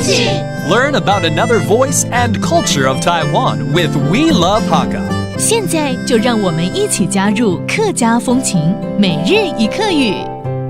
启 Learn about another voice and culture of Taiwan with We Love Hakka. 现在就让我们一起加入客家风情每日一课语。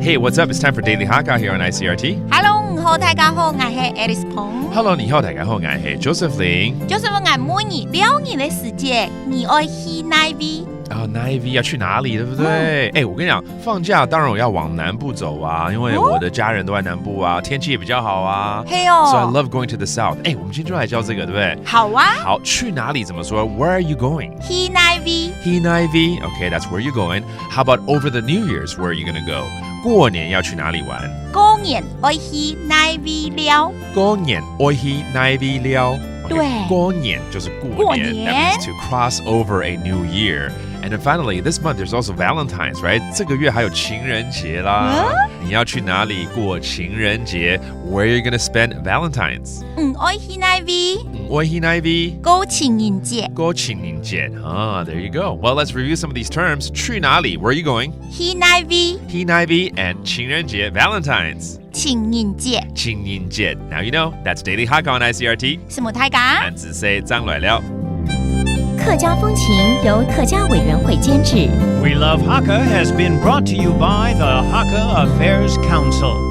Hey, what's up? It's time for Daily Hakka here on ICRT. Hello， 你好，大家好，我係 Alice 彭。Hello， 你好，大家好，我係 Joseph Ling。就是我每年2年的時間，你愛去哪邊？Navy 要去哪里，对不对？我跟你讲，放假当然我要往南部走啊，因为我的家人都在南部啊，天气也比较好啊。嘿哦 So I love going to the south. 我们今天就来教这个，对不对？好啊。好，去哪里怎么说 ？Where are you going? 去哪邊？ He Navy. Okay, that's where you're going. How about over the New Year's? Where are you gonna go? 过年要去哪里玩？過年愛去哪邊了？過年愛去哪裡了？對，過年就是過年。 過年 That means to cross over a new year. And then finally, this month there's also Valentine's, right? 这个月还有情人节啦。你要去哪里過情人節 ？Where are you gonna spend Valentine's? 愛去哪邊？愛去哪裡？過情人節。過情人節。There you go. Well, let's review some of these terms. 去哪裡 Where are you going? 去哪邊？去哪裡 and 情人節 Valentine's. 情人節。情人節. Now you know, that's Daily Hakka on ICRT. 什麼大家？漢字say 張來了。客家風情由客家委員會監製。 We Love Hakka has been brought to you by the Hakka Affairs Council.